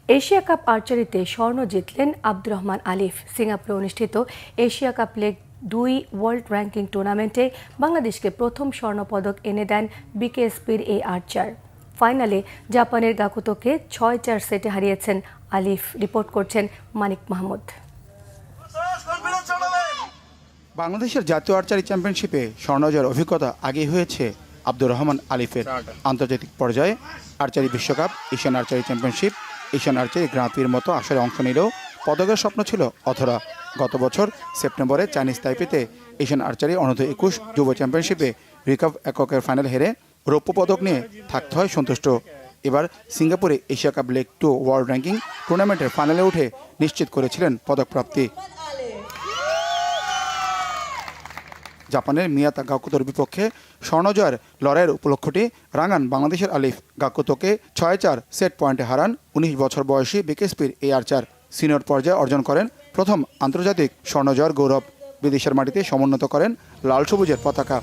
Asia cup আর্চারিতে স্বর্ণ জিতলেন আব্দুর রহমান আলিফ। সিঙ্গাপুরে অনুষ্ঠিত Asia cup leg 2 world ranking টুর্নামেন্টে বাংলাদেশকে প্রথম স্বর্ণপদক এনে দেন বিকেএসপির এই আর্চার। ফাইনালে জাপানের গাকুতোকে 6-4 সেটে হারিয়েছেন আলিফ। রিপোর্ট করছেন মানিক মাহমুদ। বাংলাদেশের জাতীয় আর্চারি চ্যাম্পিয়নশিপে স্বর্ণ জয়ের অভিজ্ঞতা আগেই হয়েছে আব্দুর রহমান আলিফের। আন্তর্জাতিক পর্যায়ে আর্চারি বিশ্বকাপ, Asian archery championship, Asian archery grand প্রির মতো আসরে অংশ নিলেও পদকের স্বপ্ন ছিল অধরা। গত বছর সেপ্টেম্বরে চাইনিজ তাইপেতে এশিয়ান আর্চারি অনূর্ধ্ব-21 যুব চ্যাম্পিয়নশিপে রিকার্ভ এককের ফাইনাল হেরে রৌপ্য পদক নিয়ে থাকতে হয় সন্তুষ্ট। এবার সিঙ্গাপুরে Asia cup leg 2 world ranking টুর্নামেন্টের ফাইনালে উঠে নিশ্চিত করেছিলেন পদকপ্রাপ্তি। জাপানের মিয়াতা গাকুতোর বিপক্ষে স্বর্ণ জয়ের লড়াইয়ের উপলক্ষটি রাঙান বাংলাদেশের আলিফ। গাকুতোকে 6-4 সেট পয়েন্টে হারান 19 বছর বয়সী বিকেএসপির এই আর্চার। সিনিয়র পর্যায়ে অর্জন করেন প্রথম আন্তর্জাতিক স্বর্ণ জয়ের গৌরব। বিদেশের মাটিতে সমুন্নত করেন লাল সবুজের পতাকা।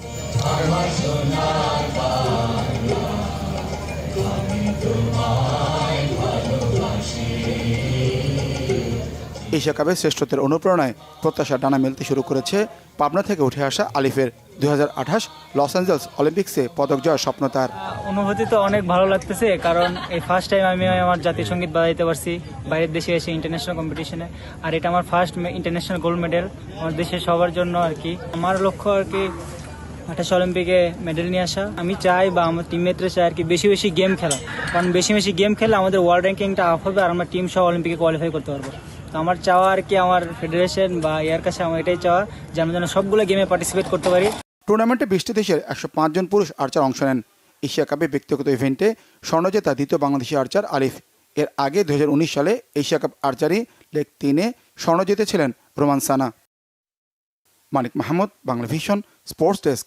এশিয়া কাপে শ্রেষ্ঠত্বের অনুপ্রেরণায় প্রত্যাশা ডানা মেলতে শুরু করেছে পাবনা থেকে উঠে আসা আলিফের। 2028 লস অ্যাঞ্জেলস অলিম্পিক্সে পদক জয়ের স্বপ্ন তার। অনুভূতি তো অনেক ভালো লাগতেছে, কারণ এই ফার্স্ট টাইম আমি আমার জাতীয় সঙ্গীত বাজাইতে পারছি বাইরের দেশে এসে ইন্টারন্যাশনাল কম্পিটিশনে। আর এটা আমার ফার্স্ট ইন্টারন্যাশনাল গোল্ড মেডেল আমার দেশের সবার জন্য আর কি। আমার লক্ষ্য আর কি 28 অলিম্পিকে মেডেল নিয়ে আসা। আমি চাই বা আমার টিমমেটরা চাই আর কি বেশি বেশি গেম খেলা, কারণ বেশি বেশি গেম খেলে আমাদের ওয়ার্ল্ড র্যাঙ্কিংটা আপ হবে আর আমরা টিম সহ অলিম্পিকে কোয়ালিফাই করতে পারবো। তো আমার চাওয়া আর কি, আমার ফেডারেশন বা ইয়ার কাছে আমার এটাই চাওয়া যে আমরা যেন সবগুলো গেমে পার্টিসিপেট করতে পারি। টুর্নামেন্টে 20টি দেশের 105 জন পুরুষ আর্চার অংশ নেন। এশিয়া কাপে ব্যক্তিগত ইভেন্টে স্বর্ণ জেতা দ্বিতীয় বাংলাদেশি আর্চার আলিফ। এর আগে 2019 সালে এশিয়া কাপ আর্চারি লেগ 3-এ স্বর্ণ জিতেছিলেন Roman Sana. Manik Mahmud, Bangla vision, sports desk.